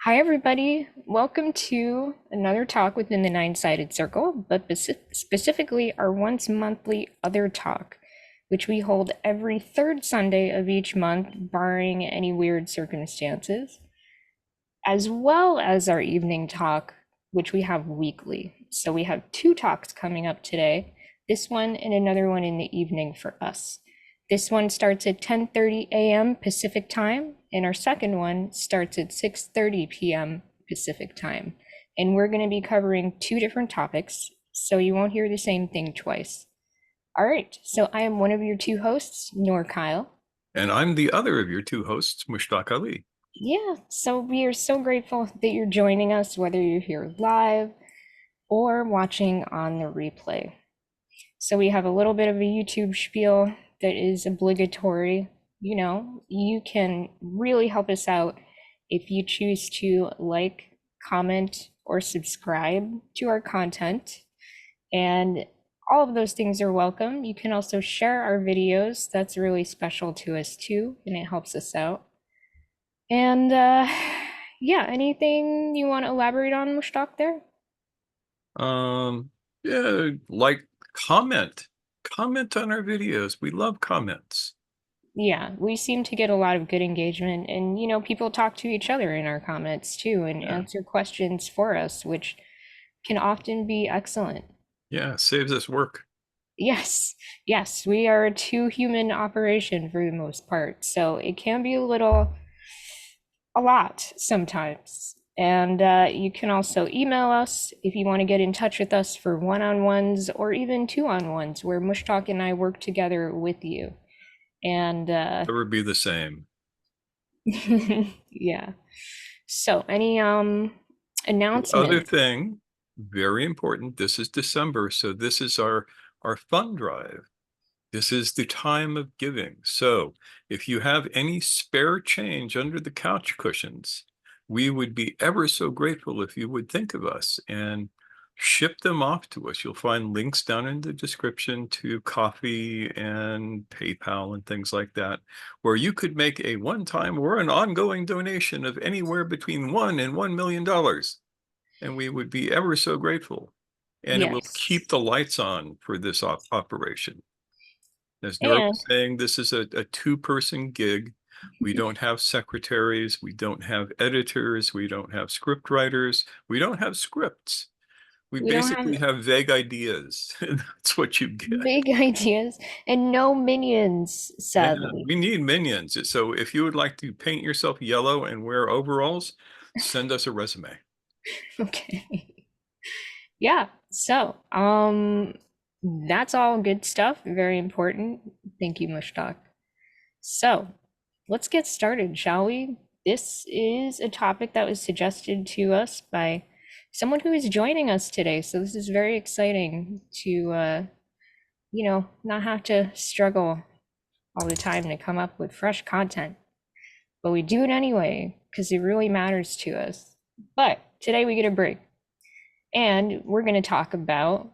Hi, everybody. Welcome to another talk within the Nine-Sided Circle, but specifically our once monthly Other Talk, which we hold every third Sunday of each month, barring any weird circumstances, as well as our evening talk, which we have weekly. So we have two talks coming up today, this one and another one in the evening for us. This one starts at 10:30 a.m. Pacific time, and our second one starts at 6:30 p.m. Pacific time. And we're going to be covering two different topics, so you won't hear the same thing twice. All right, so I am one of your two hosts, Noor Kyle. And I'm the other of your two hosts, Mushtaq Ali. Yeah, so we are so grateful that you're joining us, whether you're here live or watching on the replay. So we have a little bit of a YouTube spiel that is obligatory. You can really help us out if you choose to like, comment, or subscribe to our content. And all of those things are welcome. You can also share our videos. That's really special to us too, and it helps us out. And yeah, anything you want to elaborate on, Mushtaq, there? Yeah, comment on our videos. We love comments. Yeah, we seem to get a lot of good engagement, and people talk to each other in our comments too and Yeah, answer questions for us, which can often be excellent. yeah, saves us work. Yes, yes, we are a two human operation for the most part, so it can be a lot sometimes. And you can also email us if you want to get in touch with us for one-on-ones or even two-on-ones, where Mushtalk and I work together with you. And Never be the same. yeah. So, any The other announcement? thing, very important, this is December, so this is our fund drive. This is the time of giving. So if you have any spare change under the couch cushions, we would be ever so grateful if you would think of us and ship them off to us. You'll find links down in the description to coffee and PayPal and things like that, where you could make a one-time or an ongoing donation of anywhere between $1 and $1 million. And we would be ever so grateful. And it will keep Yes. the lights on for this operation. As Nora And was saying, this is a two-person gig. We don't have secretaries. We don't have editors. We don't have script writers. We don't have scripts. We we don't have basically have vague ideas. That's what you get. big ideas and no minions, Yeah, sadly. we need minions. So if you would like to paint yourself yellow and wear overalls, send us a resume. Okay. Yeah. So, that's all good stuff. Very important. Thank you, Mushtaq. So, let's get started, shall we? This is a topic that was suggested to us by someone who is joining us today. So, this is very exciting to, not have to struggle all the time to come up with fresh content. But we do it anyway because it really matters to us. But today we get a break. And we're going to talk about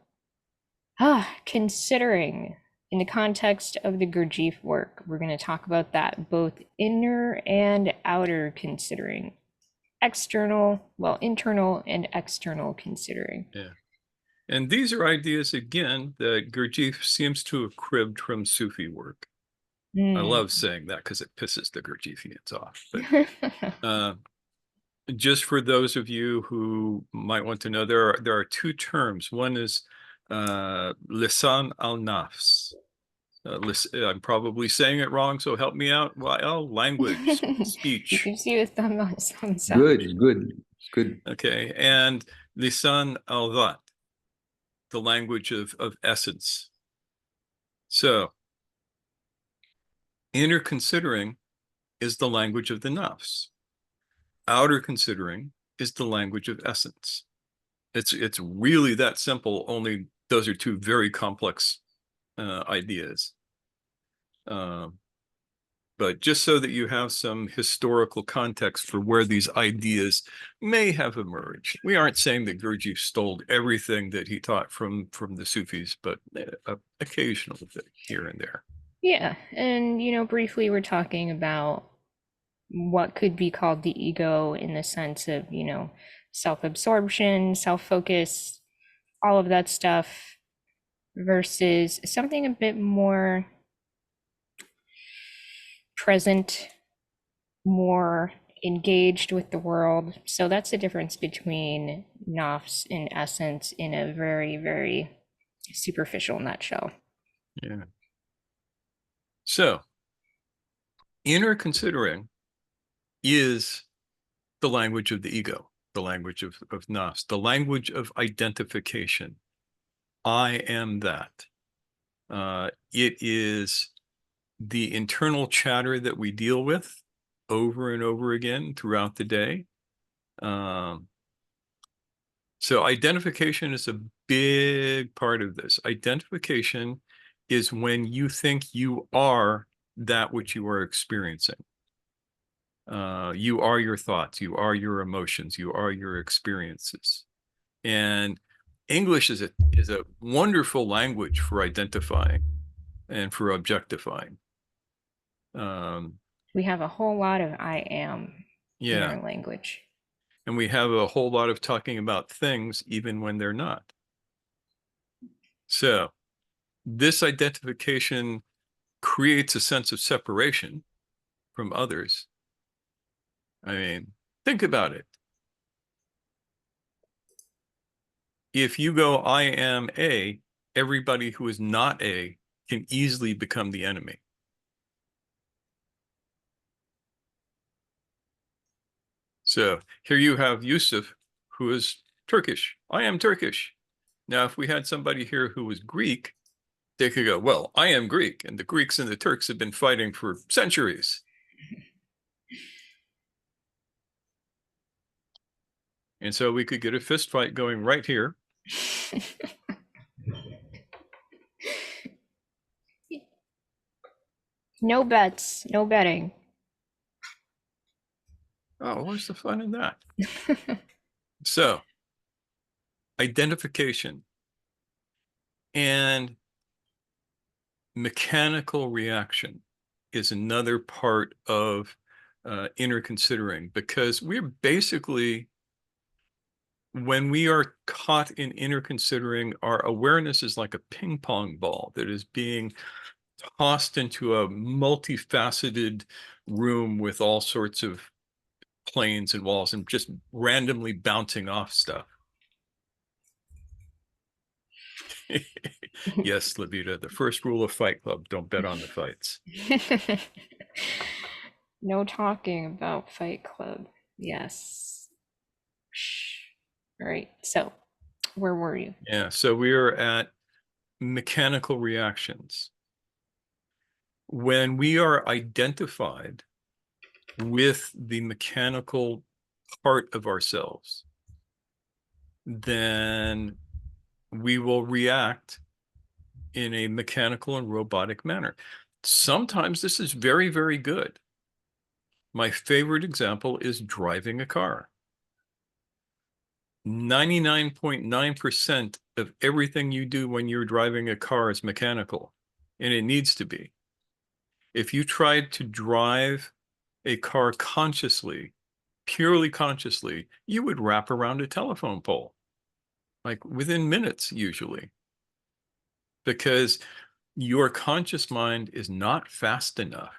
considering in the context of the Gurdjieff work. We're going to talk about that, both inner and outer considering, internal and external considering. Yeah. And these are ideas, again, that Gurdjieff seems to have cribbed from Sufi work. I Mm. love saying that because it pisses the Gurdjieffians off. But uh, just for those of you who might want to know, there are two terms. One is lisan al-nafs. I'm probably saying it wrong, so help me out. Well, language, You speech. can see a thumbs up. Good, good, good. Okay. And lisan al-dhat, the language of essence. So inner considering is the language of the nafs. Outer considering is the language of essence. It's really that simple, only those are two very complex ideas. But just so that you have some historical context for where these ideas may have emerged. We aren't saying that Gurdjieff stole everything that he taught from the Sufis, but occasional bit here and there. Yeah, and briefly we're talking about what could be called the ego in the sense of, self-absorption, self-focus, all of that stuff, versus something a bit more present, more engaged with the world. So that's the difference between Nofs and Essence in a very, very superficial nutshell. Yeah. So, inner considering is the language of the ego, the language of Nas, the language of identification. I am that. It is the internal chatter that we deal with over and over again throughout the day. So identification is a big part of this. Identification is when you think you are that which you are experiencing. You are your thoughts, you are your emotions, you are your experiences. And English is a wonderful language for identifying and for objectifying. We have a whole lot of I am in Yeah. our language. And we have a whole lot of talking about things even when they're not. So this identification creates a sense of separation from others. I mean, think about it. If you go, I am A, everybody who is not A can easily become the enemy. So here you have Yusuf, who is Turkish. I am Turkish. Now, if we had somebody here who was Greek, they could go, well, I am Greek, and the Greeks and the Turks have been fighting for centuries. And so we could get a fist fight going right here. No bets, no betting. Oh, what's the fun in that? So, identification and mechanical reaction is another part of inner considering, because we're basically, when we are caught in inner considering, our awareness is like a ping pong ball that is being tossed into a multifaceted room with all sorts of planes and walls and just randomly bouncing off stuff. Yes, Levita, the first rule of Fight Club, don't bet on the fights. No talking about Fight Club. Yes. Shh. All right. So, where were you? Yeah, so we are at mechanical reactions. When we are identified with the mechanical part of ourselves, then we will react in a mechanical and robotic manner. Sometimes this is very, very good. My favorite example is driving a car. 99.9% of everything you do when you're driving a car is mechanical, and it needs to be. If you tried to drive a car consciously, purely consciously, you would wrap around a telephone pole, like within minutes usually, because your conscious mind is not fast enough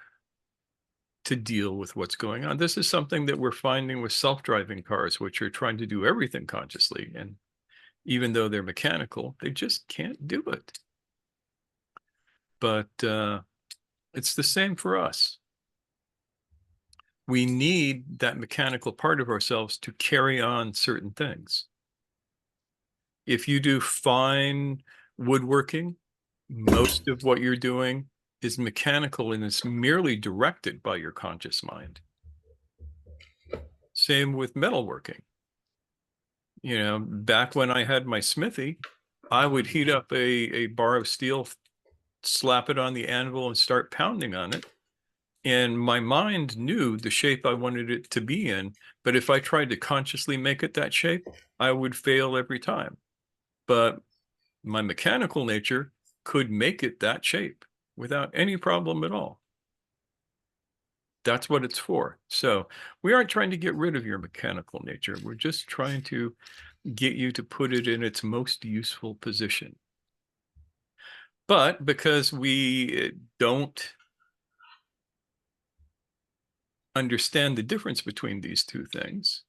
to deal with what's going on. This is something that we're finding with self-driving cars, which are trying to do everything consciously. And even though they're mechanical, they just can't do it. But it's the same for us. We need that mechanical part of ourselves to carry on certain things. If you do fine woodworking, most of what you're doing is mechanical and it's merely directed by your conscious mind. Same with metalworking. You know, back when I had my smithy, I would heat up a bar of steel, slap it on the anvil and start pounding on it. And my mind knew the shape I wanted it to be in, but if I tried to consciously make it that shape, I would fail every time. But my mechanical nature could make it that shape without any problem at all. That's what it's for. So we aren't trying to get rid of your mechanical nature. We're just trying to get you to put it in its most useful position. But because we don't understand the difference between these two things,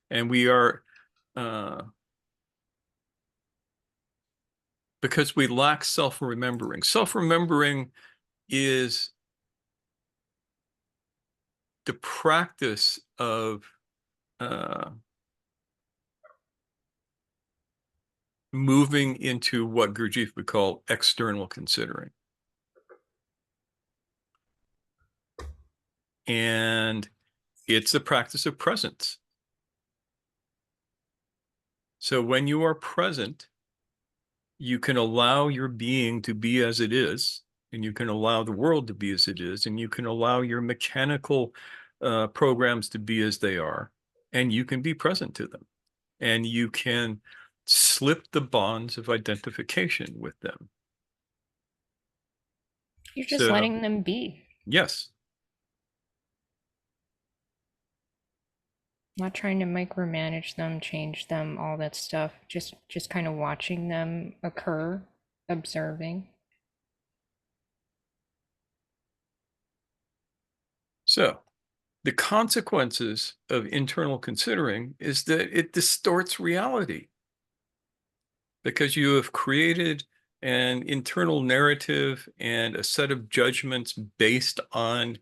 and we are, because we lack self-remembering. Self-remembering is the practice of moving into what Gurdjieff would call external considering. And it's a practice of presence. So when you are present, you can allow your being to be as it is, and you can allow the world to be as it is, and you can allow your mechanical programs to be as they are, and you can be present to them, and you can slip the bonds of identification with them. You're just So, letting them be, yes. not trying to micromanage them, change them, all that stuff. Just kind of watching them occur, observing. So the consequences of internal considering is that it distorts reality because you have created an internal narrative and a set of judgments based on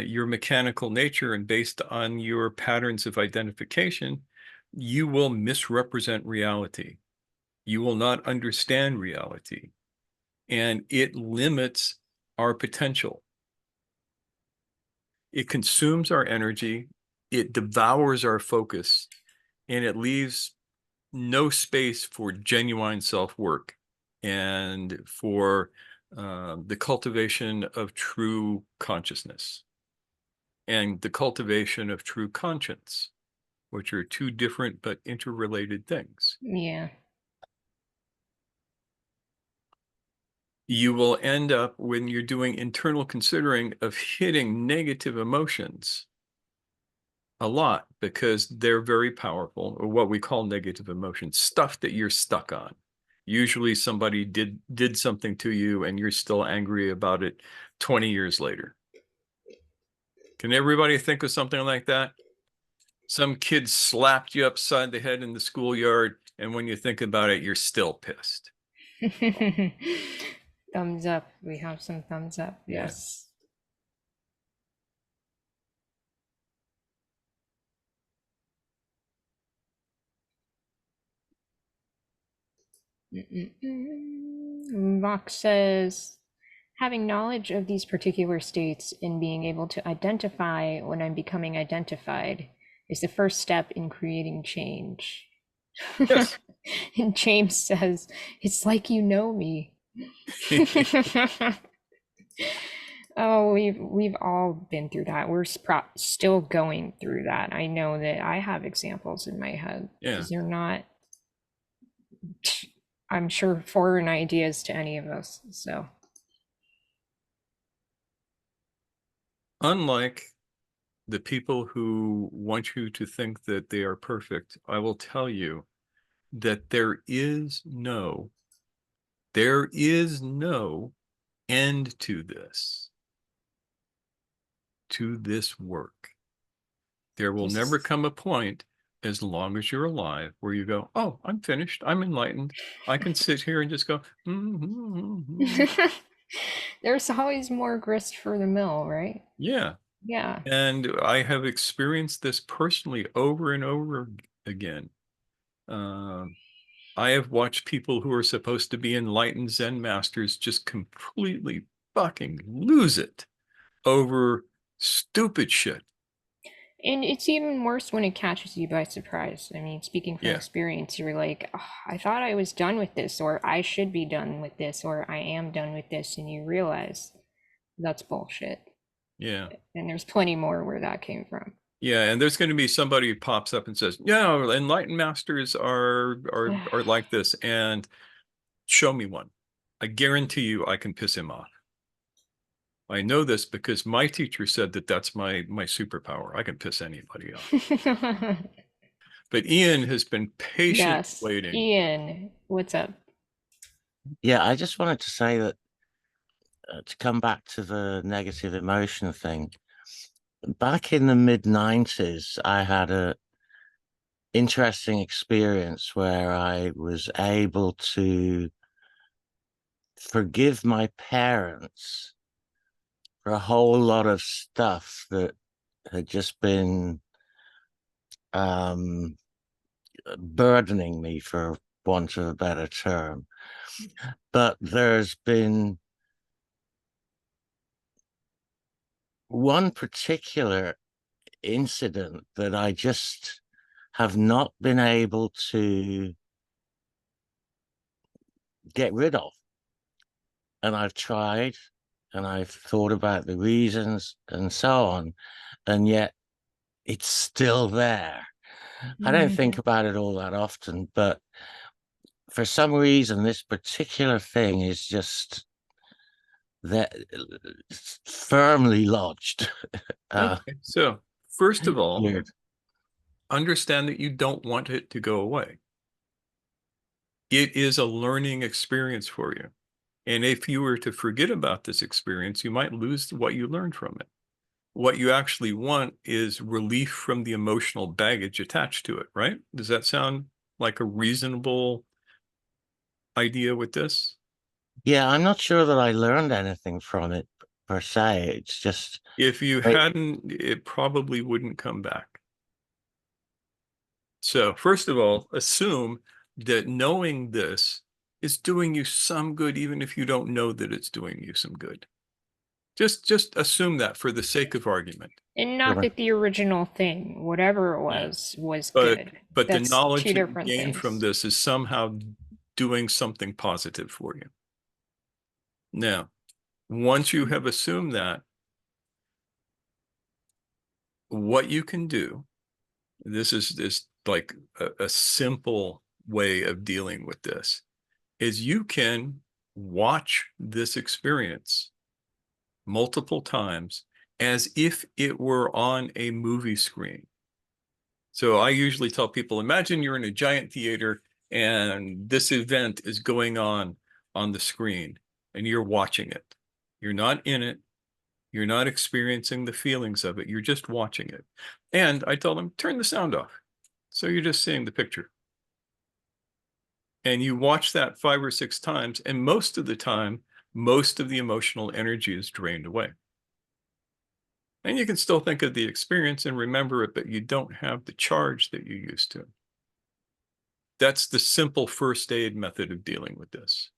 your mechanical nature and based on your patterns of identification. You will misrepresent reality. You will not understand reality, and it limits our potential. It consumes our energy, it devours our focus, and it leaves no space for genuine self-work and for the cultivation of true consciousness and the cultivation of true conscience, which are two different but interrelated things. Yeah. You will end up, when you're doing internal considering, of hitting negative emotions a lot because they're very powerful, or what we call negative emotions, stuff that you're stuck on. Usually somebody did something to you and you're still angry about it 20 years later. Can everybody think of something like that? Some kid slapped you upside the head in the schoolyard, and when you think about it, you're still pissed. Thumbs up. We have some thumbs up. Yeah. Yes. Vox says, having knowledge of these particular states and being able to identify when I'm becoming identified is the first step in creating change. Yes. And James says, it's like you know me. Oh, we've all been through that. We're still going through that. I know that I have examples in my head Yeah. because they're not, I'm sure, foreign ideas to any of us. So, Unlike the people who want you to think that they are perfect, I will tell you that there is no end to this work. There will never just come a point, as long as you're alive, where you go, oh, I'm finished, I'm enlightened, I can sit here and just go, there's always more grist for the mill, right? yeah. Yeah. And I have experienced this personally over and over again. I have watched people who are supposed to be enlightened Zen masters just completely fucking lose it over stupid shit. And it's even worse when it catches you by surprise. I mean, speaking from Yeah, experience, you're like, oh, I thought I was done with this, or I should be done with this, or I am done with this. And you realize that's bullshit. yeah, And there's plenty more where that came from. yeah. And there's going to be somebody who pops up and says, "Yeah, enlightened masters are like this," and show me one. I guarantee you, I can piss him off. I know this because my teacher said that that's my superpower. I can piss anybody off. But Ian has been patient Yes. waiting. Ian, what's up? Yeah, I just wanted to say that to come back to the negative emotion thing, back in the mid 90s, I had a interesting experience where I was able to forgive my parents for a whole lot of stuff that had just been um, burdening me, for want of a better term. But there's been one particular incident that I just have not been able to get rid of. And I've tried and I've thought about the reasons and so on, and yet it's still there. I don't think about it all that often, but for some reason, this particular thing is just that firmly lodged. Okay. So, first of all, Weird. understand that you don't want it to go away. It is a learning experience for you. And if you were to forget about this experience, you might lose what you learned from it. What you actually want is relief from the emotional baggage attached to it, right? Does that sound like a reasonable idea with this? Yeah, I'm not sure that I learned anything from it per se. It's just, If you I- hadn't, it probably wouldn't come back. So, first of all, assume that knowing this is doing you some good, even if you don't know that it's doing you some good. Just assume that for the sake of argument. And not sure. that the original thing, whatever it Yeah. was But good. the That's knowledge two that you different gain from things. this is somehow doing something positive for you. Now, once you have assumed that, what you can do, this is like a simple way of dealing with this, is you can watch this experience multiple times as if it were on a movie screen. So I usually tell people, imagine you're in a giant theater and this event is going on the screen and you're watching it. You're not in it. You're not experiencing the feelings of it. You're just watching it. And I tell them, turn the sound off. So you're just seeing the picture. And you watch that 5 or 6 times, and most of the time, most of the emotional energy is drained away. And you can still think of the experience and remember it, but you don't have the charge that you used to. That's the simple first aid method of dealing with this.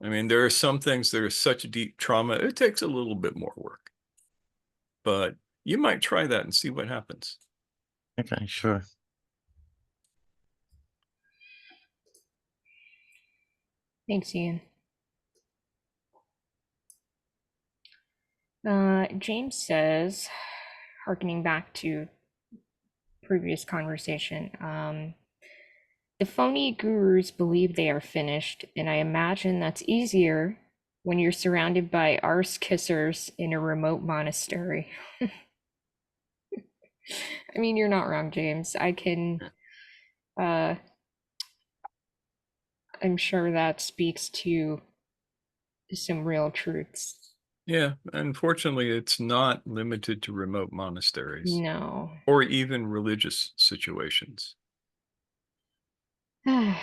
I mean, there are some things that are such deep trauma, it takes a little bit more work. But you might try that and see what happens. Okay, sure. Thanks, Ian. James says, harkening back to previous conversation, the phony gurus believe they are finished, and I imagine that's easier when you're surrounded by arse kissers in a remote monastery. I mean, you're not wrong, James. I'm sure that speaks to some real truths. Yeah, unfortunately, it's not limited to remote monasteries No. or even religious situations. You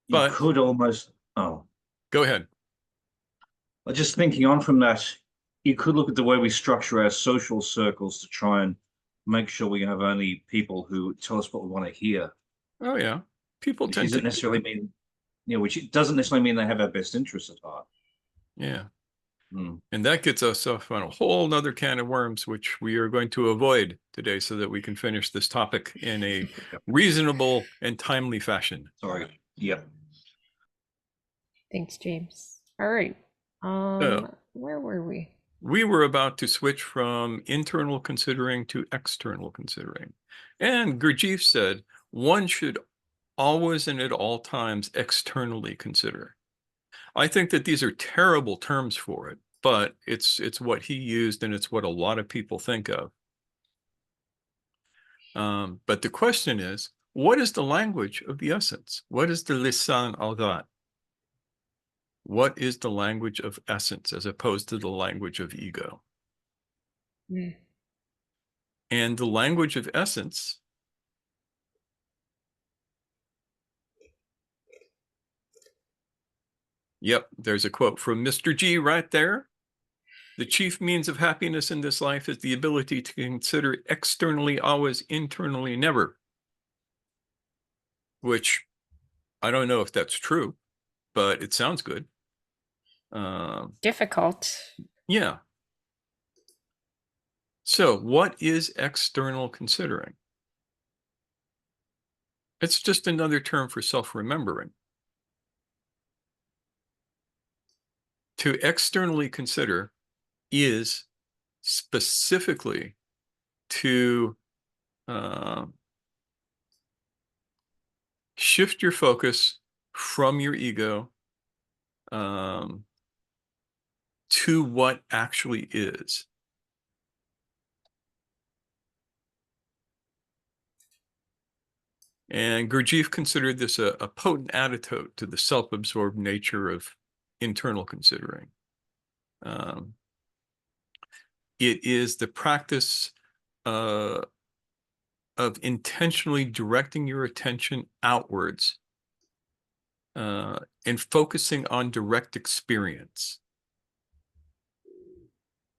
But could almost, go ahead. just thinking on from that, you could look at the way we structure our social circles to try and make sure we have only people who tell us what we want to hear, Oh, yeah. People which tend to, doesn't necessarily mean, which doesn't necessarily mean they have our best interests at heart. yeah. Hmm. And that gets us off on a whole nother can of worms, which we are going to avoid today so that we can finish this topic in a reasonable and timely fashion. Sorry. Yep. Thanks, James. All right. So Where were we? we were about to switch from internal considering to external considering. And Gurdjieff said, one should always and at all times externally consider. I think that these are terrible terms for it, but it's what he used, and it's what a lot of people think of. But the question is, what is the language of the essence? What is the lisan al-dhat? What is the language of essence as opposed to the language of ego? Mm. And the language of essence Yep, there's a quote from Mr. G right there. The chief means of happiness in this life is the ability to consider externally always, internally never. Which I don't know if that's true, but it sounds good. Difficult. Yeah. So what is external considering? It's just another term for self-remembering. To externally consider is specifically to shift your focus from your ego to what actually is. And Gurdjieff considered this a potent antidote to the self-absorbed nature of internal considering. It is the practice of intentionally directing your attention outwards and focusing on direct experience.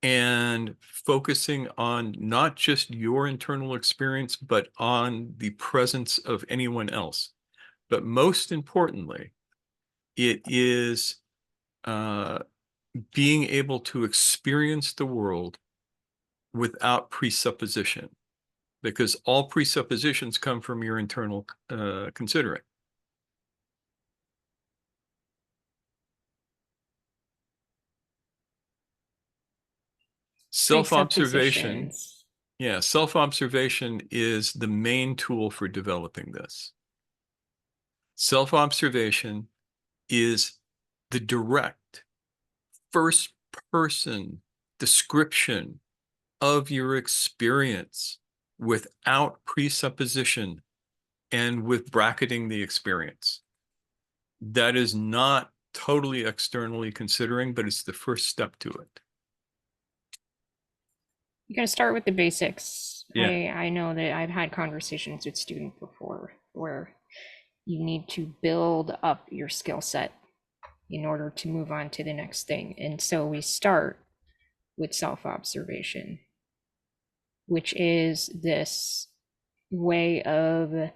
And focusing on not just your internal experience, but on the presence of anyone else. But most importantly, it is being able to experience the world without presupposition, because all presuppositions come from your internal considering. Self-observation, Presuppositions. yeah, self-observation is the main tool for developing this. Self-observation is the direct first-person description of your experience without presupposition and with bracketing the experience. That is not totally externally considering, but it's the first step to it. You gotta start with the basics. Yeah. I know that I've had conversations with students before where you need to build up your skill set in order to move on to the next thing. And so we start with self-observation, which is this way of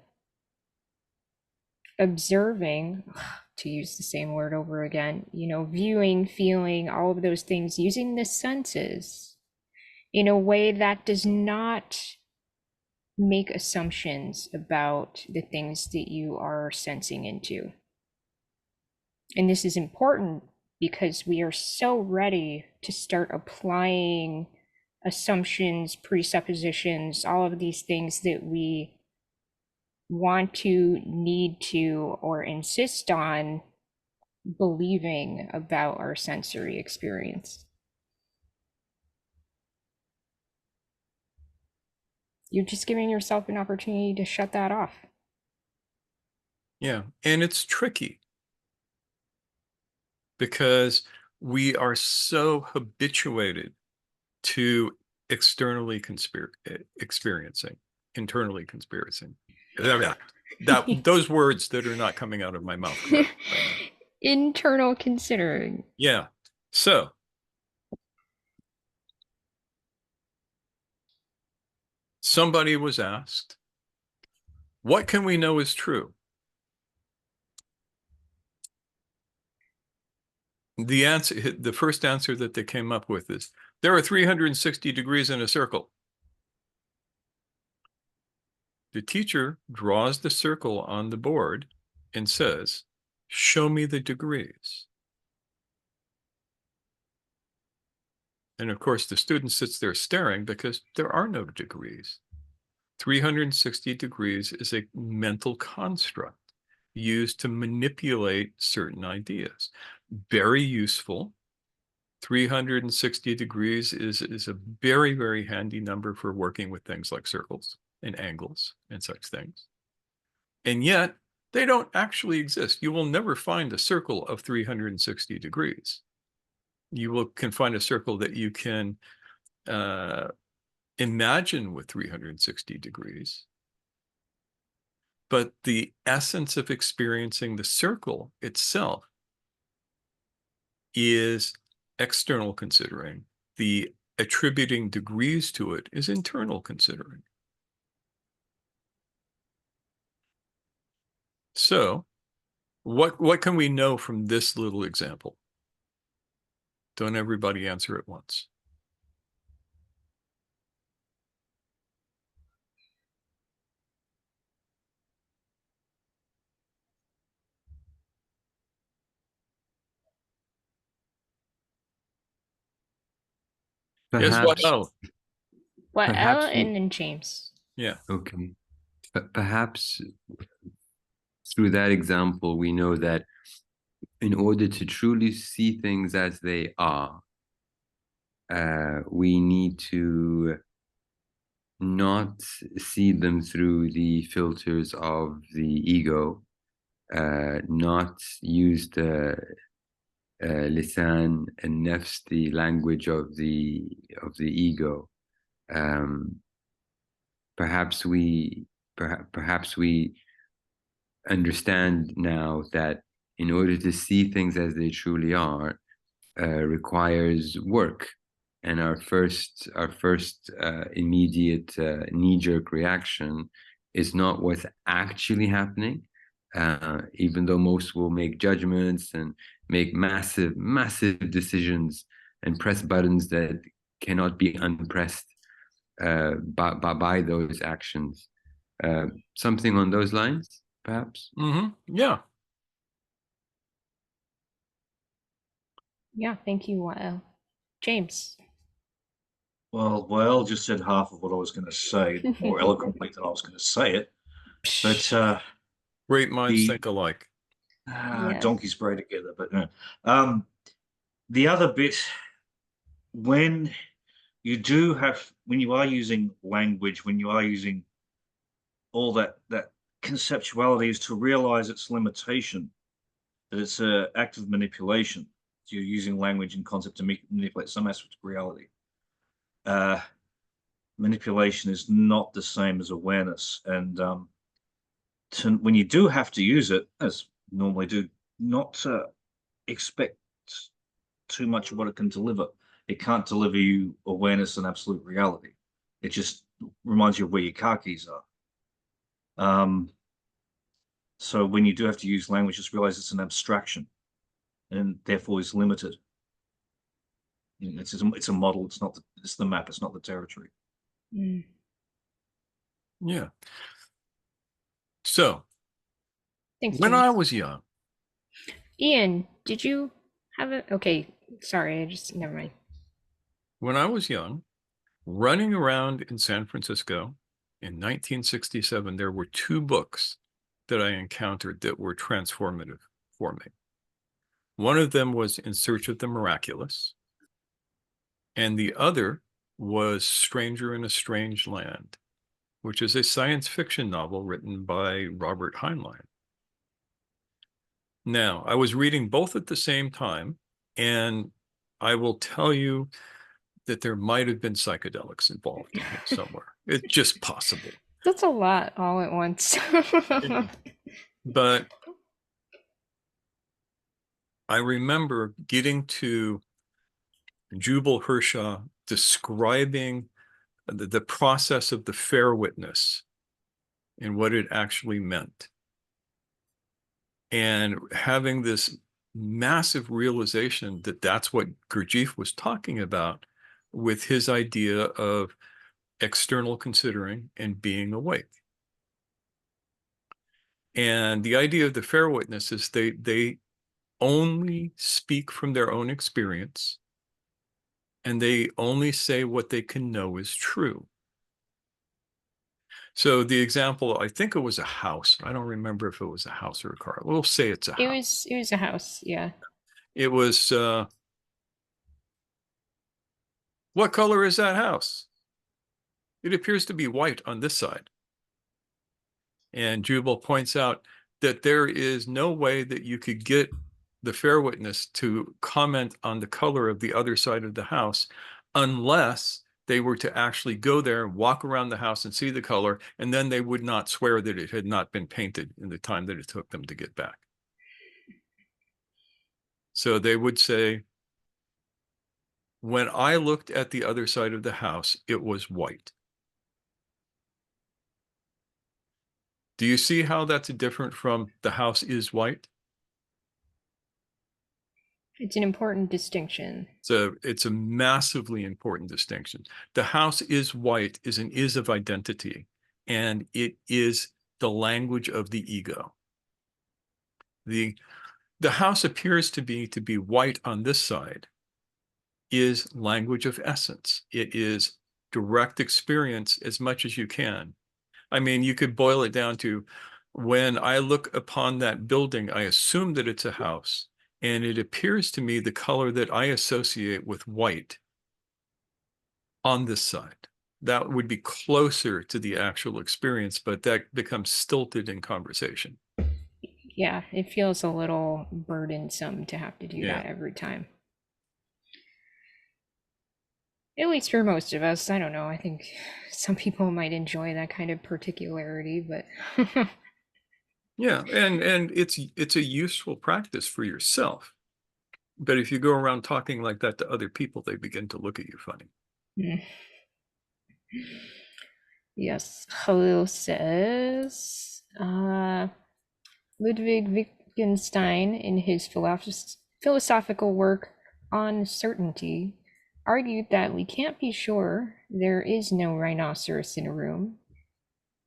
observing, to use the same word over again, viewing, feeling, all of those things, using the senses in a way that does not make assumptions about the things that you are sensing into. And this is important because we are so ready to start applying assumptions, presuppositions, all of these things that we want to, need to, or insist on believing about our sensory experience. You're just giving yourself an opportunity to shut that off. Yeah, and it's tricky because we are so habituated to externally experiencing, internally experiencing. Those words that are not coming out of my mouth correctly right now. Internal considering. Yeah. So somebody was asked, what can we know is true? The first answer that they came up with is, there are 360 degrees in a circle. The teacher draws the circle on the board and says, show me the degrees. And of course, the student sits there staring because there are no degrees. 360 degrees is a mental construct used to manipulate certain ideas. very useful. 360 degrees is a very, very handy number for working with things like circles and angles and such things. And yet, they don't actually exist. You will never find a circle of 360 degrees. Can find a circle that you can imagine with 360 degrees. But the essence of experiencing the circle itself is external considering. The attributing degrees to it is internal considering. So, what can we know from this little example? Don't everybody answer at once. Yes, what? Perhaps, Oh, Well, Ella perhaps and then James. yeah. okay. Perhaps through that example, we know that in order to truly see things as they are, we need to not see them through the filters of the ego, not use the lisan and nafs, the language of the ego. Perhaps we understand now that in order to see things as they truly are, requires work, and our first immediate knee-jerk reaction is not what's actually happening, even though most will make judgments and make massive decisions and press buttons that cannot be unpressed by those actions. Something on those lines, perhaps? Yeah. Yeah, thank you, Wael. James. Well, Wael just said half of what I was going to say, more eloquently than I was going to say it. But Great minds the think alike. Yeah. donkeys bray together. But no. The other bit, when when you are using language, when you are using all that conceptuality, is to realize its limitation, that it's an act of manipulation. So you're using language and concept to manipulate some aspect of reality. Manipulation is not the same as awareness, and when you do have to use it, as normally do, not expect too much of what it can deliver. It can't deliver you awareness and absolute reality. It just reminds you of where your car keys are. So when you do have to use language, just realize it's an abstraction, and therefore is limited. It's a model. It's the map. It's not the territory. Mm. Yeah. So, Thanks, when James. I was young, Ian, did you have it? Okay, sorry, never mind. when I was young, running around in San Francisco in 1967, there were two books that I encountered that were transformative for me. One of them was In Search of the Miraculous, and the other was Stranger in a Strange Land, which is a science fiction novel written by Robert Heinlein. Now, I was reading both at the same time, and I will tell you that there might have been psychedelics involved in it somewhere. It's just possible. That's a lot all at once. But I remember getting to Jubal Hershaw describing the process of the fair witness and what it actually meant. And having this massive realization that that's what Gurdjieff was talking about with his idea of external considering and being awake. And the idea of the fair witness is they only speak from their own experience, and they only say what they can know is true. So the example, I think it was a house. I don't remember if it was a house or a car. We'll say it's a house. It was a house, yeah. It was, what color is that house? It appears to be white on this side. And Jubal points out that there is no way that you could get the fair witness to comment on the color of the other side of the house unless they were to actually go there and walk around the house and see the color, and then they would not swear that it had not been painted in the time that it took them to get back. So they would say, when I looked at the other side of the house, it was white. Do you see how that's different from the house is white? It's an important distinction. So it's a massively important distinction. The house is white is an is of identity, and it is the language of the ego. The house appears to be white on this side is language of essence. It is direct experience as much as you can. I mean, you could boil it down to, when I look upon that building, I assume that it's a house, and it appears to me the color that I associate with white on this side. That would be closer to the actual experience, but that becomes stilted in conversation. Yeah, it feels a little burdensome to have to do Yeah. that every time. At least for most of us. I don't know. I think some people might enjoy that kind of particularity, but Yeah, and it's a useful practice for yourself. But if you go around talking like that to other people, they begin to look at you funny. Yes. Khalil says, Ludwig Wittgenstein, in his philosophical work on certainty, argued that we can't be sure there is no rhinoceros in a room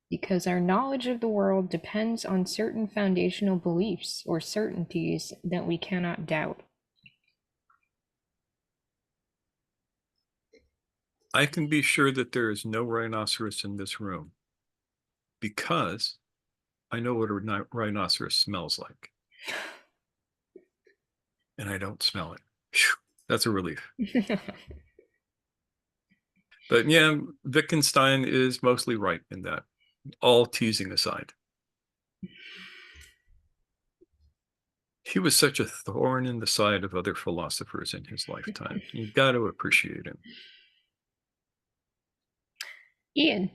because our knowledge of the world depends on certain foundational beliefs or certainties that we cannot doubt. I can be sure that there is no rhinoceros in this room because I know what a rhinoceros smells like. And I don't smell it. Whew, that's a relief. But yeah, Wittgenstein is mostly right in that, all teasing aside. He was such a thorn in the side of other philosophers in his lifetime. You've got to appreciate him. Ian.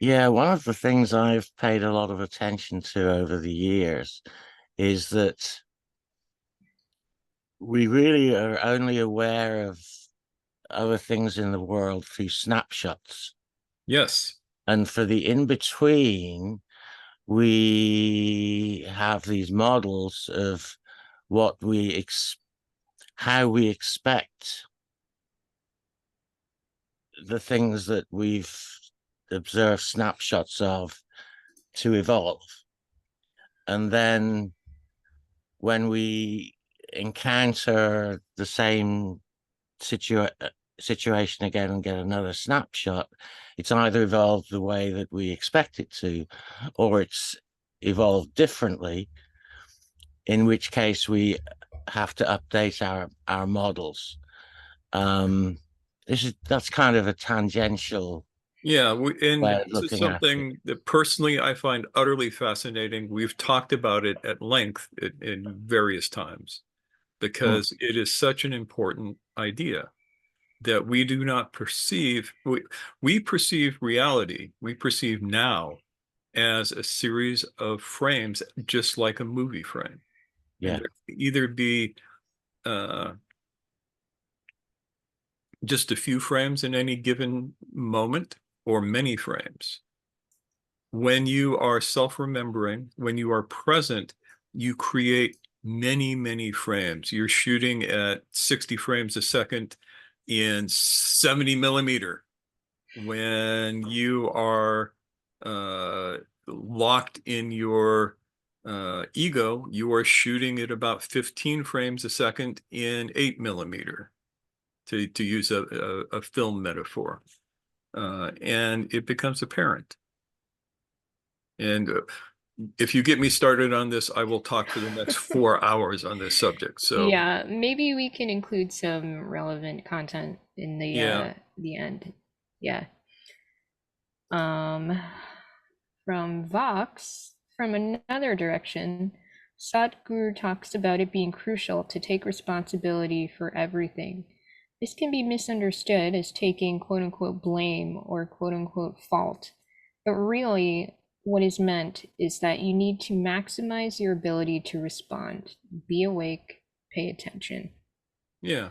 Yeah, one of the things I've paid a lot of attention to over the years is that we really are only aware of other things in the world through snapshots. Yes. And for the in-between, we have these models of what how we expect the things that we've observed snapshots of to evolve. And then when we encounter the same situation again and get another snapshot, it's either evolved the way that we expect it to, or it's evolved differently, in which case we have to update our models. That's kind of a tangential Yeah, and way of this is looking at it. something that personally I find utterly fascinating. We've talked about it at length in various times because it is such an important idea that we do not perceive. We perceive reality, we perceive now as a series of frames, just like a movie frame. Yeah. And there can either be just a few frames in any given moment or many frames. When you are self-remembering, when you are present, you create many, many frames. You're shooting at 60 frames a second in 70 millimeter. When you are locked in your ego, you are shooting at about 15 frames a second in 8 millimeter, to use a film metaphor. And it becomes apparent. And if you get me started on this, I will talk for the next 4 hours on this subject. So Yeah, maybe we can include some relevant content in yeah, the end. Yeah. Um, from Vox, from another direction, Sadhguru talks about it being crucial to take responsibility for everything. This can be misunderstood as taking quote unquote blame or quote unquote fault, but really, what is meant is that you need to maximize your ability to respond, be awake, pay attention. yeah.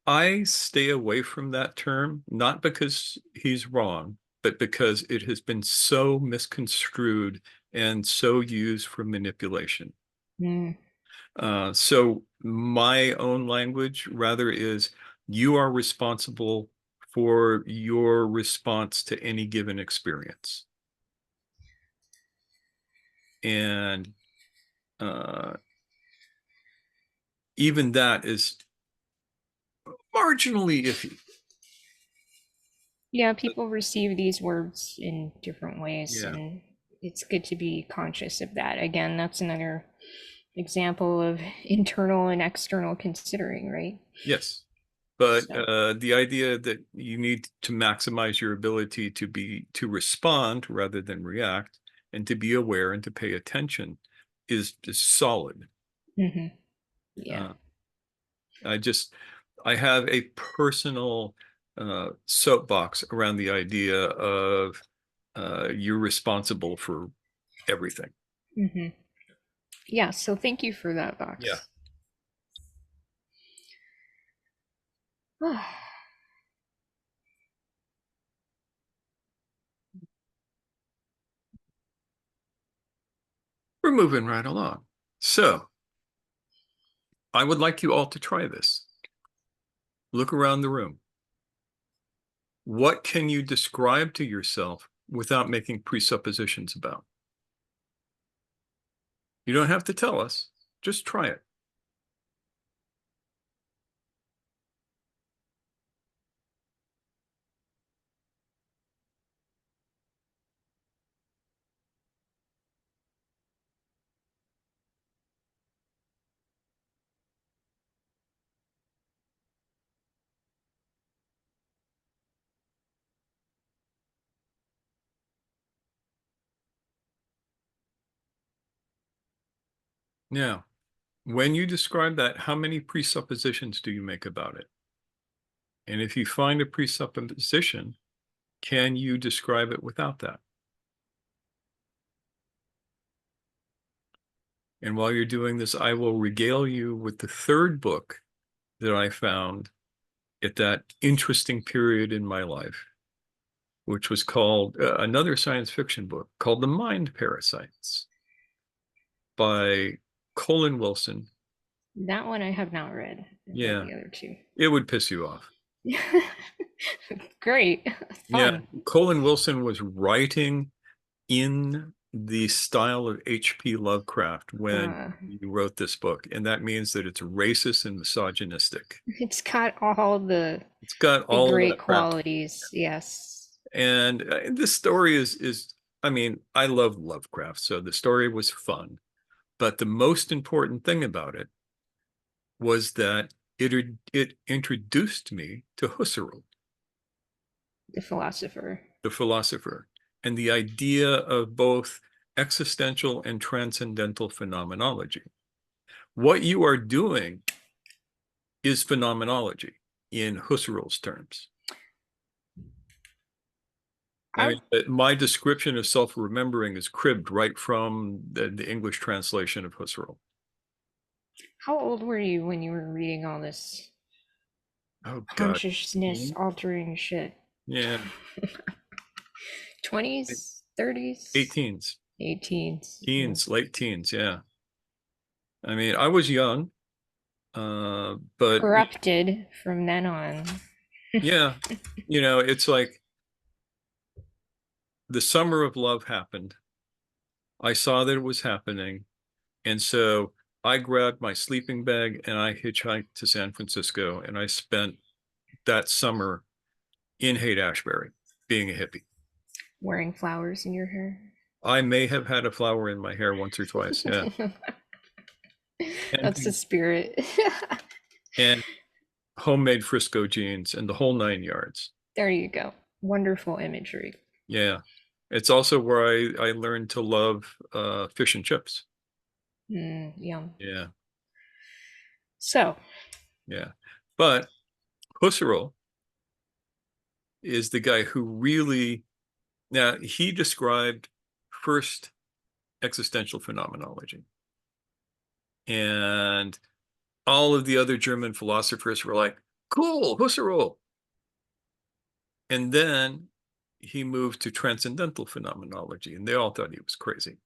I stay away from that term, not because he's wrong, but because it has been so misconstrued and so used for manipulation. Mm, So my own language rather is you are responsible for your response to any given experience. And even that is marginally iffy. yeah, people receive these words in different ways, Yeah. and it's good to be conscious of that. Again, that's another example of internal and external considering, right? Yes. But So, the idea that you need to maximize your ability to respond rather than react, and to be aware and to pay attention is solid. mhm, yeah. Uh, I have a personal soapbox around the idea of you're responsible for everything. Mhm. Yeah, so thank you for that, Yeah. Vox. We're moving right along. So I would like you all to try this. Look around the room. What can you describe to yourself without making presuppositions about? You don't have to tell us, just try it. Now, when you describe that, how many presuppositions do you make about it? And if you find a presupposition, can you describe it without that? And while you're doing this, I will regale you with the third book that I found at that interesting period in my life, which was called another science fiction book called The Mind Parasites by Colin Wilson. That one I have not read. I've read Yeah, the other two. it would piss you off. Great. Yeah, Fun. Colin Wilson was writing in the style of H.P. Lovecraft when Uh, he wrote this book, and that means that it's racist and misogynistic. it's got all It's got the all of great that crap. qualities. Yes. And this story is, I mean, I love Lovecraft, so the story was fun. But the most important thing about it was that it introduced me to Husserl, The philosopher. the philosopher, and the idea of both existential and transcendental phenomenology. What you are doing is phenomenology in Husserl's terms. I mean, my description of self-remembering is cribbed right from the English translation of Husserl. How old were you when you were reading all this Oh, God. consciousness altering shit? Yeah. 20s, 30s, 18s, 18s. teens, late teens. Yeah. I mean, I was young, but Corrupted from then on. yeah, it's like the summer of love happened. I saw that it was happening. And so I grabbed my sleeping bag and I hitchhiked to San Francisco, and I spent that summer in Haight-Ashbury being a hippie. Wearing flowers in your hair. I may have had a flower in my hair once or twice. Yeah. That's the spirit. And homemade Frisco jeans and the whole 9 yards. There you go. Wonderful imagery. Yeah. It's also where I learned to love fish and chips. Yum. Yeah. So, Yeah. But Husserl is the guy who really, now he described first existential phenomenology. And all of the other German philosophers were like, cool, Husserl. And then he moved to transcendental phenomenology, and they all thought he was crazy.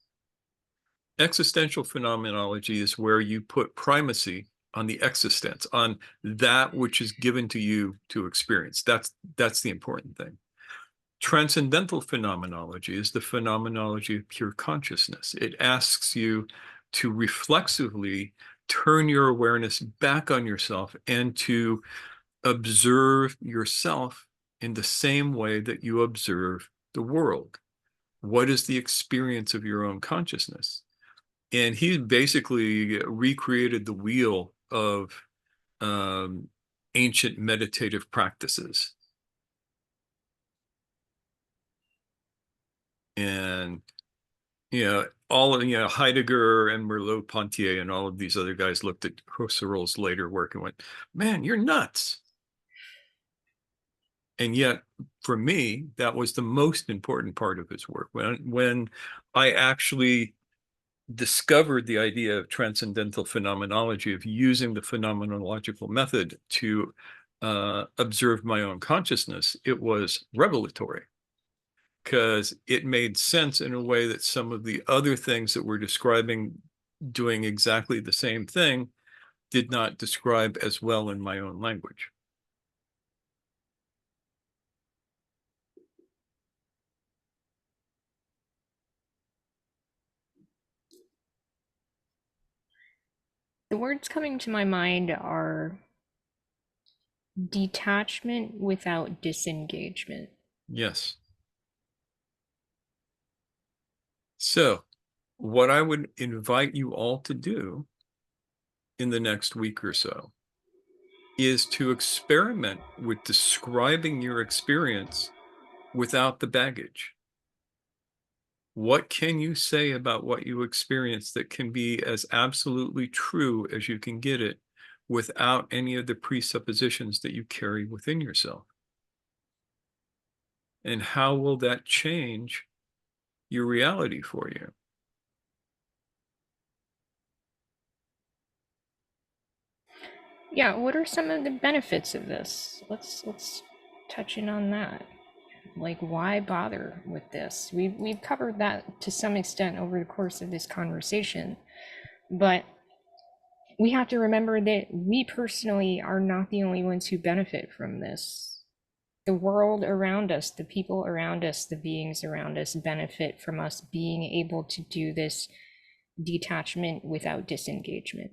Existential phenomenology is where you put primacy on the existence, on that which is given to you to experience. That's the important thing. Transcendental phenomenology is the phenomenology of pure consciousness. It asks you to reflexively turn your awareness back on yourself and to observe yourself in the same way that you observe the world. What is the experience of your own consciousness? And he basically recreated the wheel of ancient meditative practices. And Heidegger and Merleau-Ponty and all of these other guys looked at Husserl's later work and went, man, you're nuts. And yet, for me, that was the most important part of his work. When I actually discovered the idea of transcendental phenomenology, of using the phenomenological method to observe my own consciousness, it was revelatory, because it made sense in a way that some of the other things that we're describing doing exactly the same thing did not describe as well in my own language. the words coming to my mind are detachment without disengagement. Yes. So, what I would invite you all to do in the next week or so is to experiment with describing your experience without the baggage. What can you say about what you experience that can be as absolutely true as you can get it without any of the presuppositions that you carry within yourself? And how will that change your reality for you? Yeah, what are some of the benefits of this? Let's touch in on that. Like, why bother with this? We've covered that to some extent over the course of this conversation, but we have to remember that we personally are not the only ones who benefit from this. The world around us, the people around us, the beings around us benefit from us being able to do this detachment without disengagement.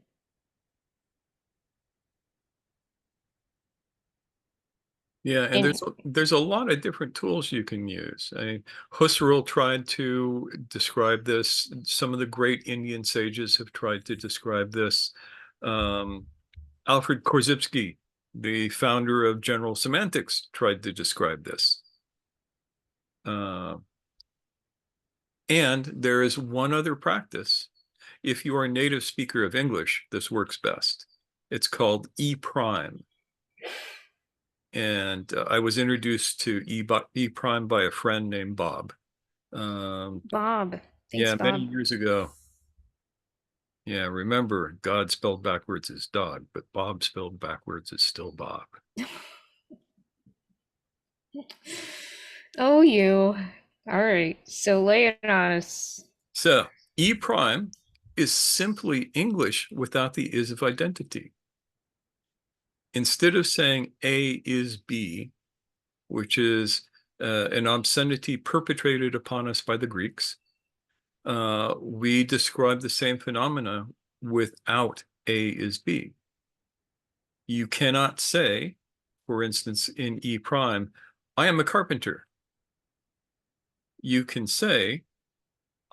Yeah, and there's a lot of different tools you can use. Husserl tried to describe this. Some of the great Indian sages have tried to describe this. Alfred Korzybski, the founder of general semantics, tried to describe this. And there is one other practice. If you are a native speaker of English, this works best. It's called E prime. And I was introduced to E prime by a friend named Bob. Bob. Thanks, yeah, Bob. many years ago. Yeah, remember, God spelled backwards is dog, but Bob spelled backwards is still Bob. Oh, you. All right, so lay it on us. So E prime is simply English without the is of identity. Instead of saying A is B, which is an obscenity perpetrated upon us by the Greeks, we describe the same phenomena without A is B. You cannot say, for instance, in E prime, I am a carpenter. You can say,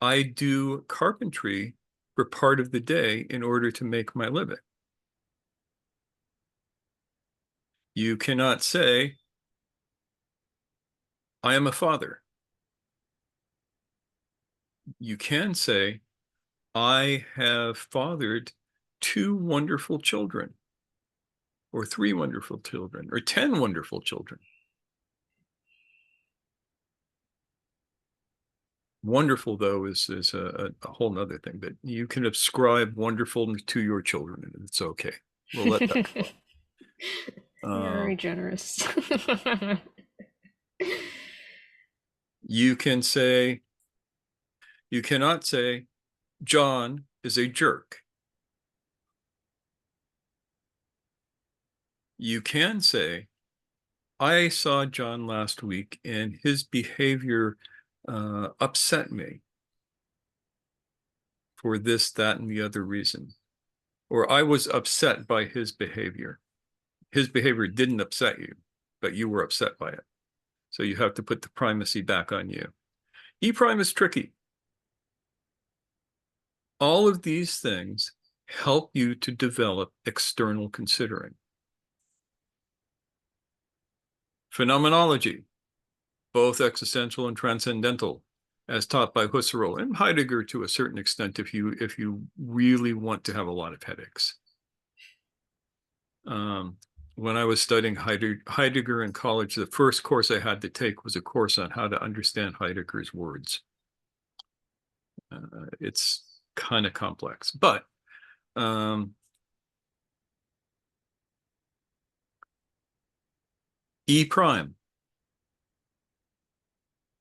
I do carpentry for part of the day in order to make my living. You cannot say, I am a father. You can say, I have fathered 2 wonderful children, or 3 wonderful children, or 10 wonderful children. Wonderful, though, is a whole nother thing, but you can ascribe wonderful to your children, and it's okay. We'll let that go. Very generous. You can say, you cannot say, John is a jerk. You can say, I saw John last week and his behavior upset me for this, that, and the other reason. Or I was upset by his behavior. His behavior didn't upset you, but you were upset by it. So you have to put the primacy back on you. E prime is tricky. All of these things help you to develop external considering. Phenomenology, both existential and transcendental, as taught by Husserl and Heidegger to a certain extent, if you really want to have a lot of headaches. When I was studying Heidegger in college, the first course I had to take was a course on how to understand Heidegger's words. It's kind of complex, but E prime.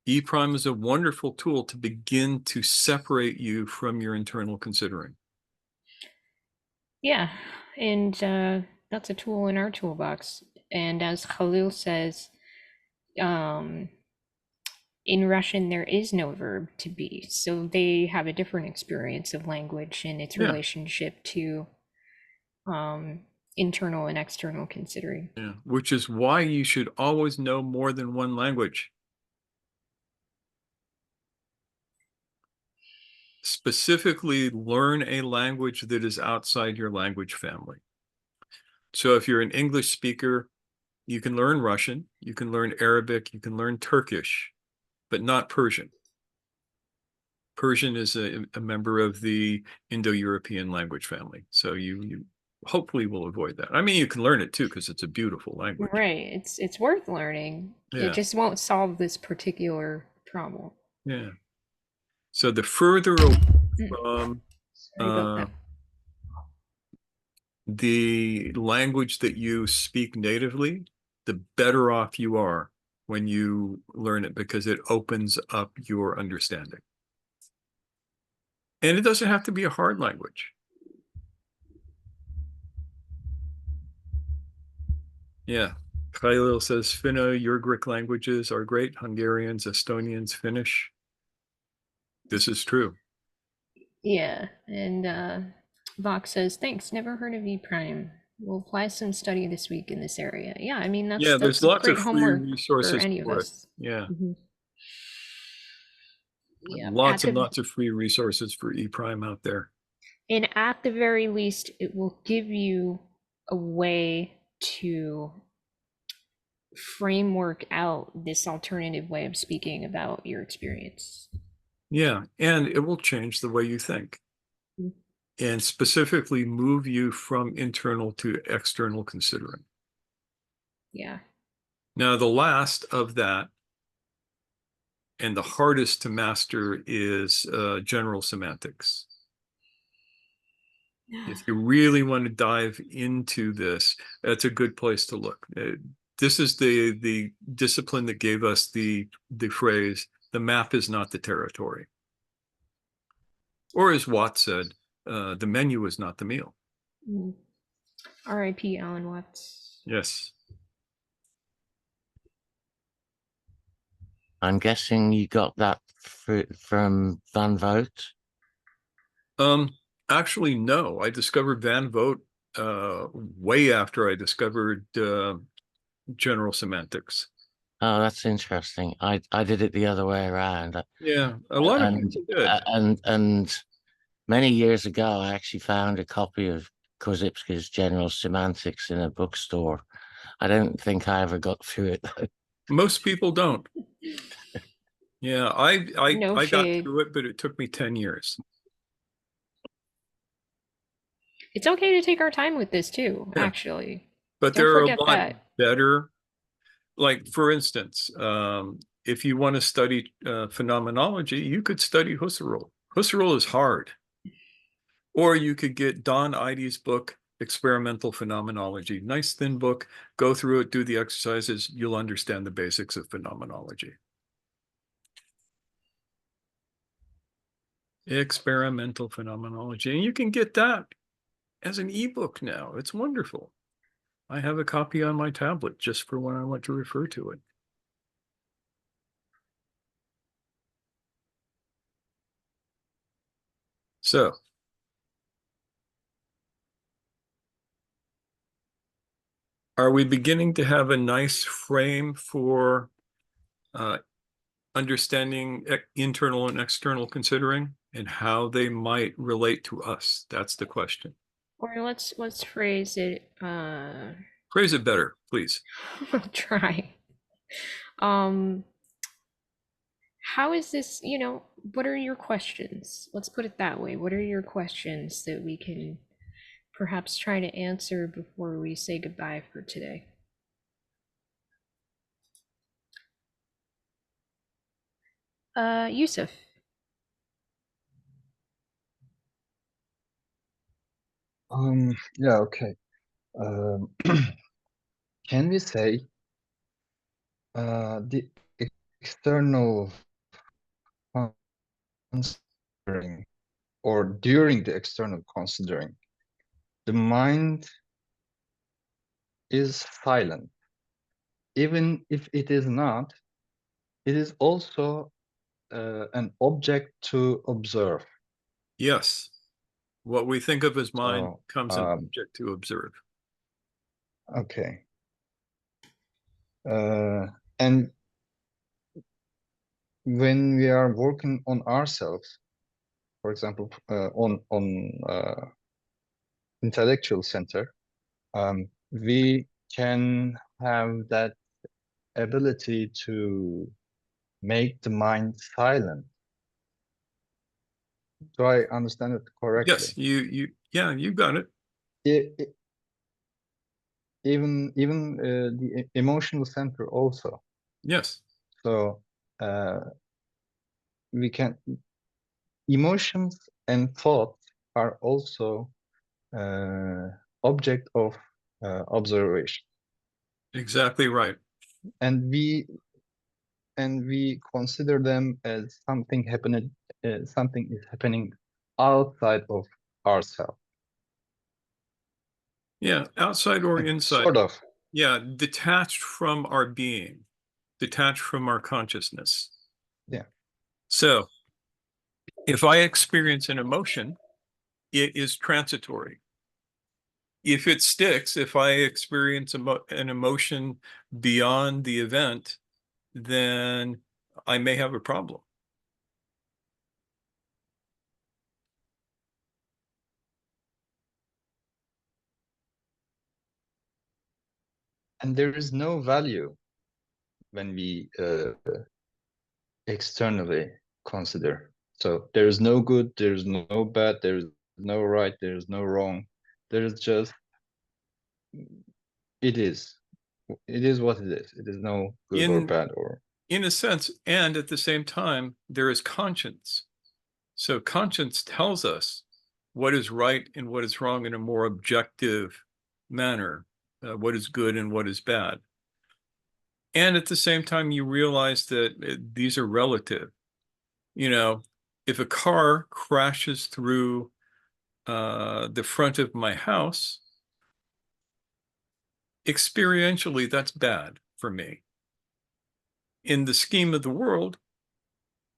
E prime is a wonderful tool to begin to separate you from your internal considering. Yeah, and that's a tool in our toolbox. And as Khalil says, in Russian, there is no verb to be. So they have a different experience of language and its relationship to internal and external considering. Yeah, which is why you should always know more than one language. Specifically, learn a language that is outside your language family. So if you're an English speaker, you can learn Russian, you can learn Arabic, you can learn Turkish, but not Persian. Persian is a member of the Indo-European language family. So you hopefully will avoid that. I mean, you can learn it too, because it's a beautiful language. Right. It's worth learning. Yeah. It just won't solve this particular problem. Yeah. So the further away from Sorry about that. the language that you speak natively, the better off you are when you learn it, because it opens up your understanding. And it doesn't have to be a hard language. Yeah. Khalil says, Finno-Ugric languages are great. Hungarians, Estonians, Finnish. This is true. Yeah, and Vox says, thanks, never heard of E Prime. We'll apply some study this week in this area. Yeah, I mean, There's that's lots great of free homework resources for any of for it. us. Yeah. Mhm. Yeah, Lots and lots of free resources for E Prime out there. And at the very least, it will give you a way to framework out this alternative way of speaking about your experience. Yeah, and it will change the way you think. And specifically move you from internal to external considering. Yeah. Now, the last of that, and the hardest to master, is general semantics. If you really want to dive into this, that's a good place to look. This is the discipline that gave us the phrase, the map is not the territory. Or as Watts said, the menu is not the meal. R.I.P. Alan Watts. Yes. I'm guessing you got that from Van Vogt? Actually, no. I discovered Van Vogt way after I discovered general semantics. Oh, that's interesting. I did it the other way around. Yeah, a lot of And people did. and many years ago, I actually found a copy of Korzybski's General Semantics in a bookstore. I don't think I ever got through it. Most people don't. Yeah, No I got shade. through it, but it took me 10 years. It's okay to take our time with this too, Yeah. actually. But Don't there are a forget lot that. better, like for instance, if you want to study phenomenology, you could study Husserl. Husserl is hard. Or you could get Don Idey's book, Experimental Phenomenology. Nice thin book. Go through it, do the exercises. You'll understand the basics of phenomenology. Experimental Phenomenology. And you can get that as an ebook now. It's wonderful. I have a copy on my tablet just for when I want to refer to it. So, are we beginning to have a nice frame for understanding internal and external considering and how they might relate to us? That's the question. Or let's phrase it Phrase it better, please. I'll try. Um how is this, what are your questions? Let's put it that way. What are your questions that we can perhaps try to answer before we say goodbye for today? Yusuf. Yeah, okay. Um, can we say the external considering or during the external considering, the mind is silent. Even if it is not, it is also an object to observe. Yes. What we think of as mind So, becomes an object to observe. okay. And when we are working on ourselves, for example, on intellectual center, we can have that ability to make the mind silent. Do I understand it correctly? Yes, yeah, you got it. Even the emotional center also. Yes. So we can, emotions and thoughts are also object of observation. Exactly right. And we consider them as something happening, something is happening outside of ourselves. Yeah, outside or inside. Sort of. Yeah, detached from our being, detached from our consciousness. Yeah. So if I experience an emotion, it is transitory. If it sticks, if I experience an emotion beyond the event, then I may have a problem. And there is no value when we externally consider. So there is no good, there is no bad, there is no right, there is no wrong. There is just, it is. It is what it is. It is no good or bad or. In a sense, and at the same time, there is conscience. So conscience tells us what is right and what is wrong in a more objective manner, what is good and what is bad. And at the same time, you realize that these are relative. You know, if a car crashes through the front of my house, experientially, that's bad for me. In the scheme of the world,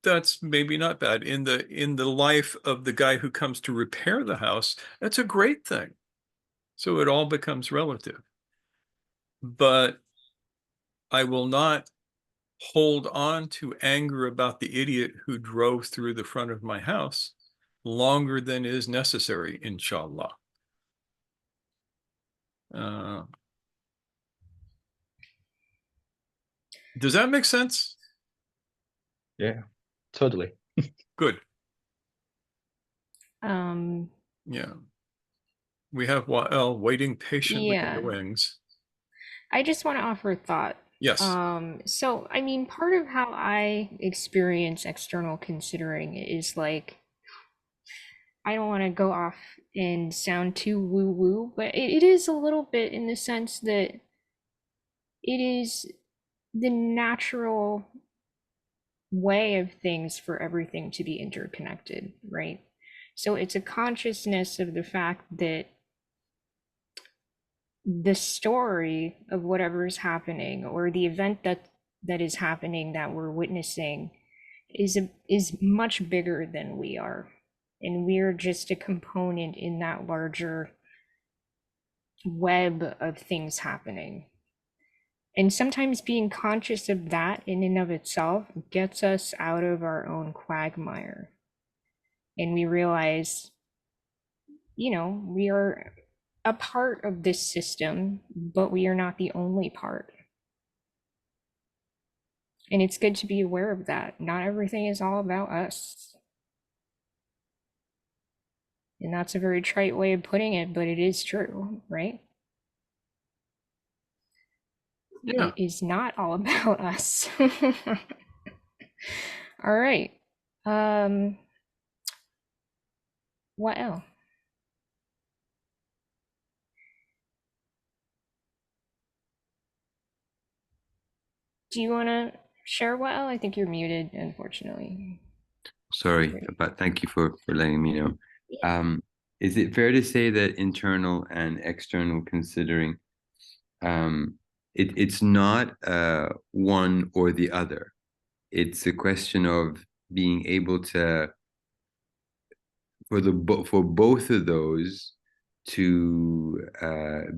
that's maybe not bad. In the life of the guy who comes to repair the house, that's a great thing. So it all becomes relative. But I will not hold on to anger about the idiot who drove through the front of my house longer than is necessary, inshallah. Does that make sense? Yeah, totally. Good. Um, Yeah. We have Wael waiting patiently in the yeah, wings. I just want to offer a thought. Yes. So I mean, part of how I experience external considering is like, I don't want to go off and sound too woo-woo, but it is a little bit in the sense that it is the natural way of things for everything to be interconnected, right? So it's a consciousness of the fact that the story of whatever is happening, or the event that is happening that we're witnessing, is much bigger than we are, and we're just a component in that larger web of things happening. And sometimes being conscious of that in and of itself gets us out of our own quagmire, and we realize, we are a part of this system, but we are not the only part. And it's good to be aware of that. Not everything is all about us. And that's a very trite way of putting it, but it is true, right? Yeah. It is not all about us. All right. What else? Do you want to share what else? I think you're muted, unfortunately. Sorry, but thank you for letting me know. Is it fair to say that internal and external considering, it's not one or the other? It's a question of being able to, for both of those to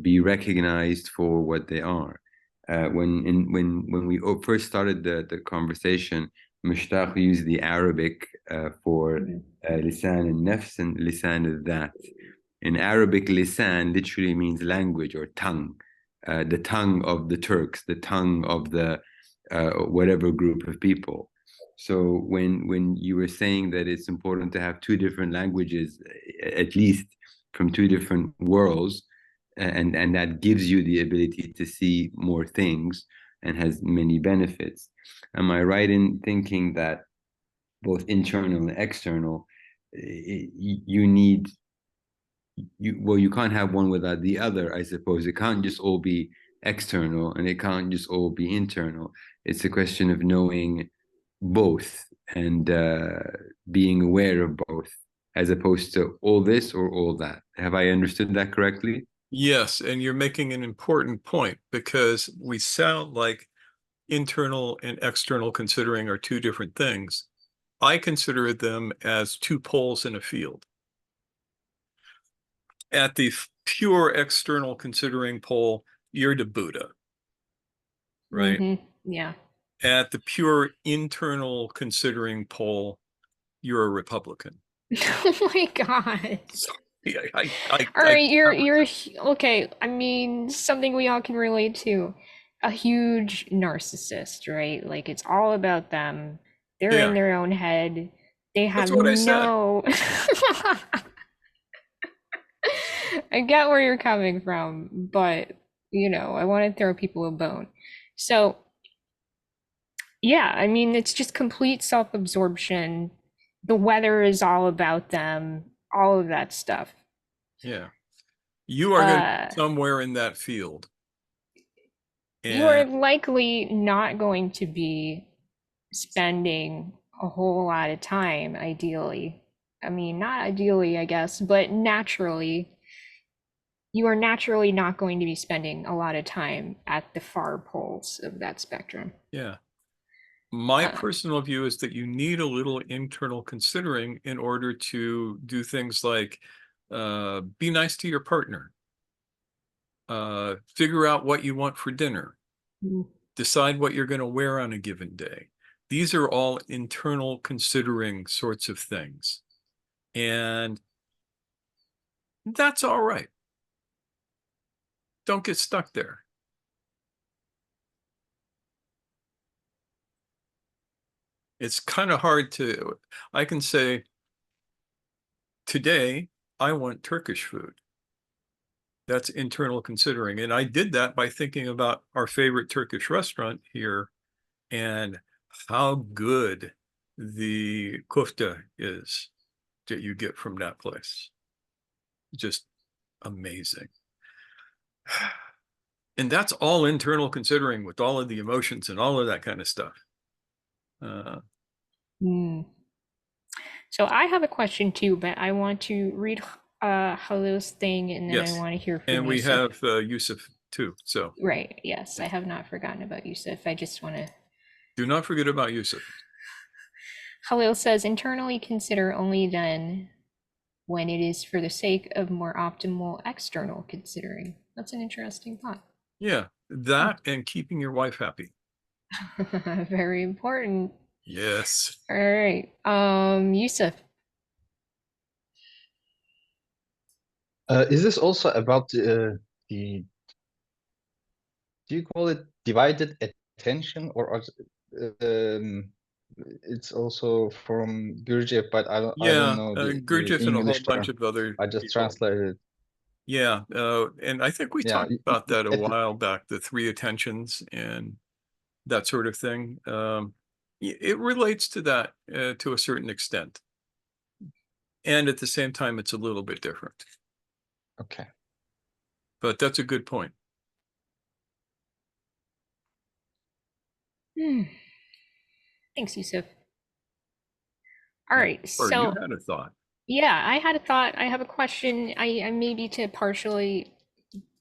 be recognized for what they are. When we first started the conversation, Mushtaq used the Arabic for lisan al-nafs and lisan al-dhat. In Arabic, lisan literally means language or tongue, the tongue of the Turks, the tongue of the whatever group of people. So when you were saying that it's important to have two different languages, at least from two different worlds, and that gives you the ability to see more things and has many benefits. Am I right in thinking that both internal and external, you need, you can't have one without the other, I suppose. It can't just all be external and it can't just all be internal. It's a question of knowing both and being aware of both, as opposed to all this or all that. Have I understood that correctly? Yes, and you're making an important point, because we sound like internal and external considering are two different things. I consider them as two poles in a field. At the pure external considering pole, you're the Buddha, right? Yeah. At the pure internal considering pole, you're a Republican. Oh my God. So, All right, you're okay. I mean, something we all can relate to. A huge narcissist, right? Like, it's all about them. They're in yeah, their own head. They that's have what I said. no I get where you're coming from, but I want to throw people a bone. So, yeah, I mean, it's just complete self-absorption. The weather is all about them, all of that stuff. Yeah. You are going to be somewhere in that field. You are And likely not going to be spending a whole lot of time, ideally. I mean, not ideally, I guess, but naturally, you are naturally not going to be spending a lot of time at the far poles of that spectrum. yeah, my personal view is that you need a little internal considering in order to do things like be nice to your partner, figure out what you want for dinner, decide what you're going to wear on a given day. These are all internal considering sorts of things. And that's all right. Don't get stuck there. It's kind of hard to, I can say, today I want Turkish food. That's internal considering. And I did that by thinking about our favorite Turkish restaurant here and how good the kofta is that you get from that place. Just amazing. And that's all internal considering with all of the emotions and all of that kind of stuff. So I have a question too, but I want to read Halil's thing, and then Yes. I want to hear from And we Yusuf. have Yusuf too. So Right. Yes, I have not forgotten about Yusuf. I just want to. Do not forget about Yusuf. Halil says, internally consider only then when it is for the sake of more optimal external considering. That's an interesting thought. Yeah, that and keeping your wife happy. Very important. Yes. All right. Yusuf. Is this also about the do you call it divided attention, or it's also from Gurdjieff, but I don't know the Gurdjieff and a whole English bunch term. of other I just people. translated it. Yeah, and I think we Yeah, talked about that a at while back, the three attentions and that sort of thing. It relates to that to a certain extent. And at the same time, it's a little bit different. Okay. But that's a good point. Thanks, Yusuf. All right, Or so you had a thought. yeah, I had a thought. I have a question. I maybe to partially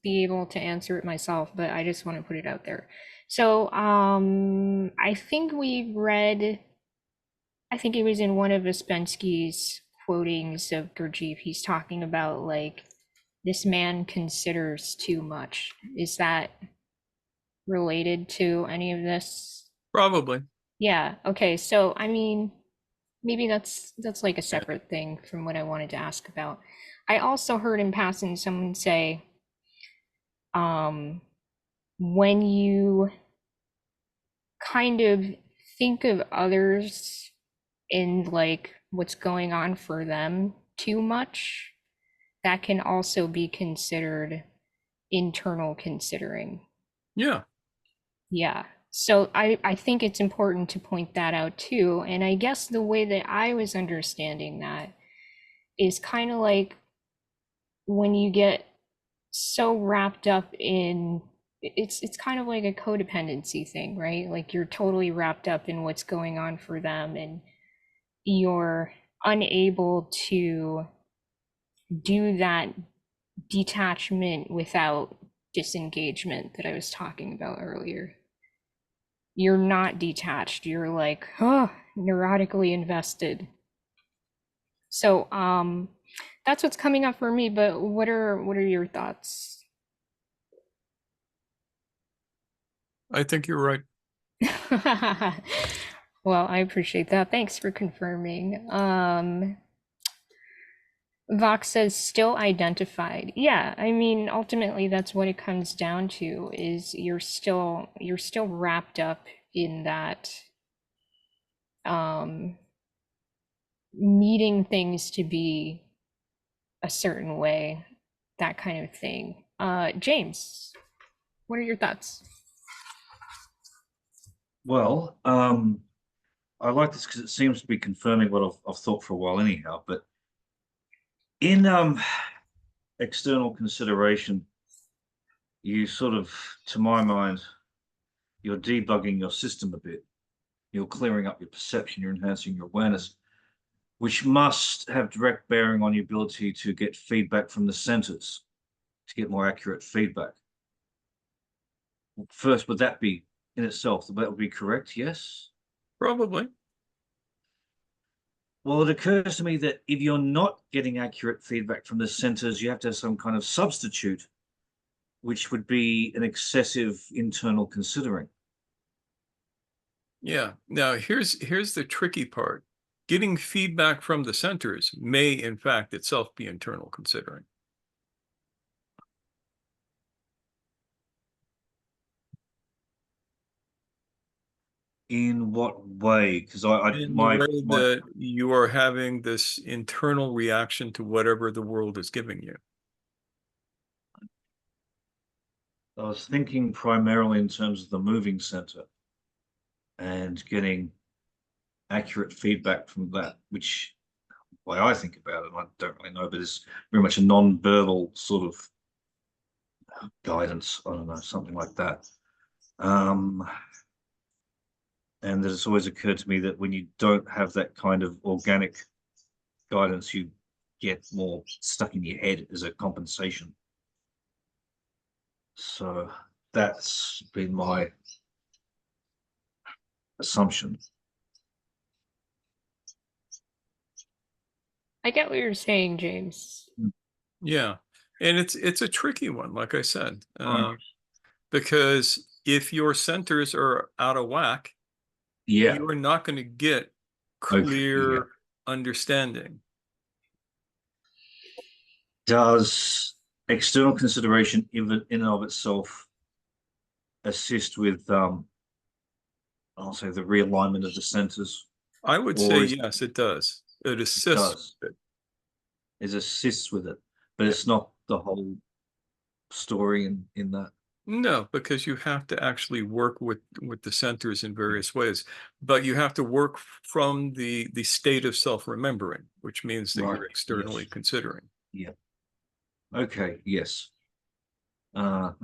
be able to answer it myself, but I just want to put it out there. So I think we read, I think it was in one of Ouspensky's quotings of Gurdjieff, he's talking about like, this man considers too much. Is that related to any of this? Probably. Yeah, okay, so I mean, maybe that's like a separate thing from what I wanted to ask about. I also heard in passing someone say, when you kind of think of others in like what's going on for them too much, that can also be considered internal considering. Yeah. Yeah. So I think it's important to point that out too. And I guess the way that I was understanding that is kind of like when you get so wrapped up in it's kind of like a codependency thing, right? Like you're totally wrapped up in what's going on for them and you're unable to do that detachment without disengagement that I was talking about earlier. You're not detached, you're like, oh, neurotically invested. So that's what's coming up for me, but what are your thoughts? I think you're right. Well, I appreciate that. Thanks for confirming. Vox says still identified. Yeah, I mean, ultimately that's what it comes down to, is you're still wrapped up in that needing things to be a certain way, that kind of thing. James, what are your thoughts? Well, I like this because it seems to be confirming what I've thought for a while anyhow. But in external consideration, you sort of, to my mind, you're debugging your system a bit. You're clearing up your perception, you're enhancing your awareness, which must have direct bearing on your ability to get feedback from the centers, to get more accurate feedback. First, would that be in itself, that would be correct? Yes? Probably. Well, it occurs to me that if you're not getting accurate feedback from the centers, you have to have some kind of substitute, which would be an excessive internal considering. Yeah. Now here's the tricky part. Getting feedback from the centers may in fact itself be internal considering. In what way? Because I In the my way that you are having this internal reaction to whatever the world is giving you. I was thinking primarily in terms of the moving center and getting accurate feedback from that, which way I think about it, I don't really know, but it's very much a non-verbal sort of guidance. I don't know, something like that. And that it's always occurred to me that when you don't have that kind of organic guidance, you get more stuck in your head as a compensation. So that's been my assumption. I get what you're saying, James. Yeah. And it's a tricky one, like I said, because if your centers are out of whack, Yeah. you are not going to get clear understanding. Does external consideration in and of itself assist with I'll say the realignment of the centers? I would say yes, it does. It assists. It assists with it, but it's not the whole story in that. No, because you have to actually work with the centers in various ways, but you have to work from the state of self-remembering, which means that you're externally considering. Yeah. Okay. Yes. No,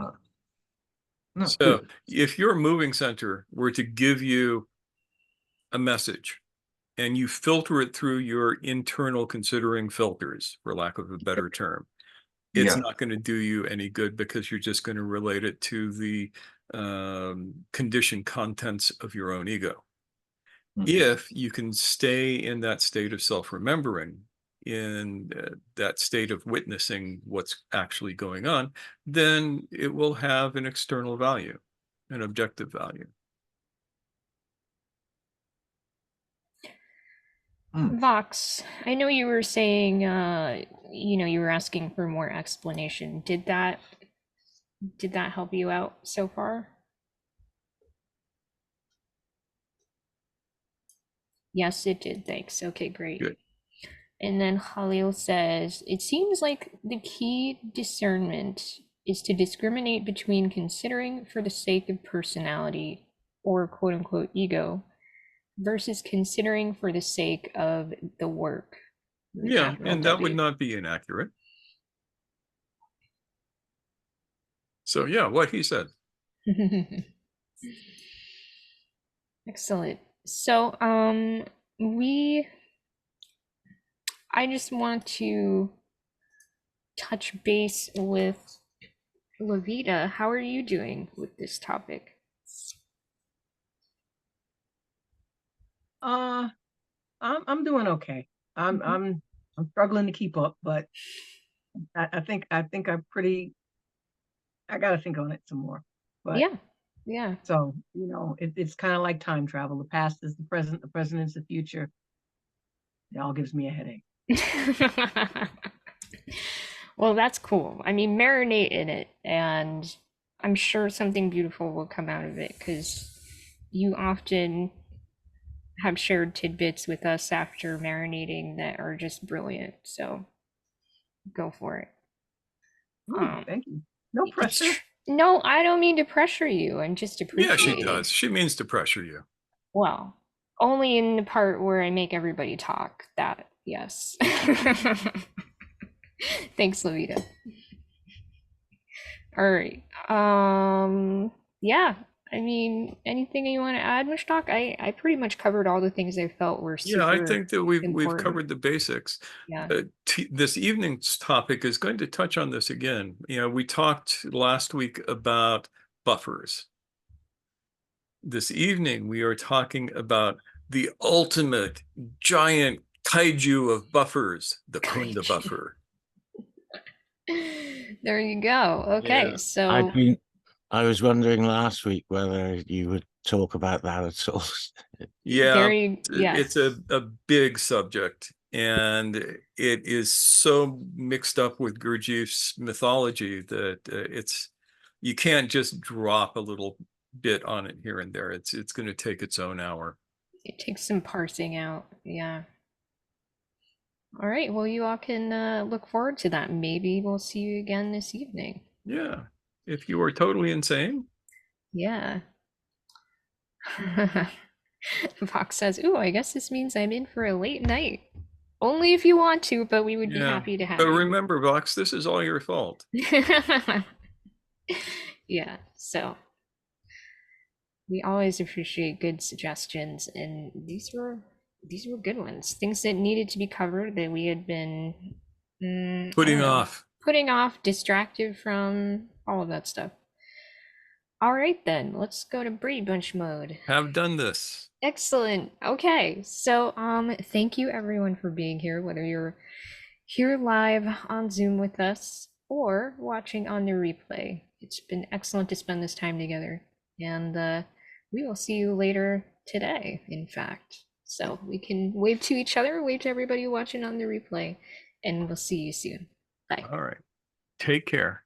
So good. if your moving center were to give you a message and you filter it through your internal considering filters, for lack of a better term, it's not going to do you any good because you're just going to relate it to the conditioned contents of your own ego. If you can stay in that state of self-remembering, in that state of witnessing what's actually going on, then it will have an external value, an objective value. Vox, I know you were saying, you were asking for more explanation. Did that help you out so far? Yes, it did. Thanks. Okay, great. Good. And then Khalil says, it seems like the key discernment is to discriminate between considering for the sake of personality or quote unquote ego versus considering for the sake of the work. Yeah, and that would not be inaccurate. So yeah, what he said. Excellent. So I just want to touch base with Lavita. How are you doing with this topic? I'm doing okay. I'm struggling to keep up, but I think I'm pretty. I got to think on it some more. But yeah. So it's kind of like time travel. The past is the present. The present is the future. It all gives me a headache. Well, that's cool. I mean, marinate in it, and I'm sure something beautiful will come out of it because you often have shared tidbits with us after marinating that are just brilliant. So go for it. Thank you. No pressure. No, I don't mean to pressure you. I'm just appreciating. Yeah, she does. She means to pressure you. Well, only in the part where I make everybody talk. That, yes. Thanks, Lavita. All right. Yeah. I mean, anything you want to add, Mushtaq? I pretty much covered all the things I felt were super I think that we've important. covered the basics. Yeah. This evening's topic is going to touch on this again. We talked last week about buffers. This evening we are talking about the ultimate giant kaiju of buffers, the Kunda buffer. There you go. Okay, Yeah. so I was wondering last week whether you would talk about that at all. Yeah, Very, it's yes. a big subject, and it is so mixed up with Gurdjieff's mythology that you can't just drop a little bit on it here and there. It's going to take its own hour. It takes some parsing out. Yeah. All right. Well, you all can look forward to that. Maybe we'll see you again this evening. Yeah, if you are totally insane. Yeah. Fox says, "Ooh, I guess this means I'm in for a late night. Only if you want to, but we would be Yeah, happy to have but you." remember, Vox, this is all your fault. Yeah, so we always appreciate good suggestions, and these were good ones. Things that needed to be covered that we had been I Putting don't know, off. putting off, distracted from, all of that stuff. All right then, let's go to Brady Bunch mode. Have done this. Excellent. Okay. So, thank you everyone for being here, whether you're here live on Zoom with us or watching on the replay. It's been excellent to spend this time together, and we will see you later today, in fact. So we can wave to each other, wave to everybody watching on the replay, and we'll see you soon. Bye. All right. Take care.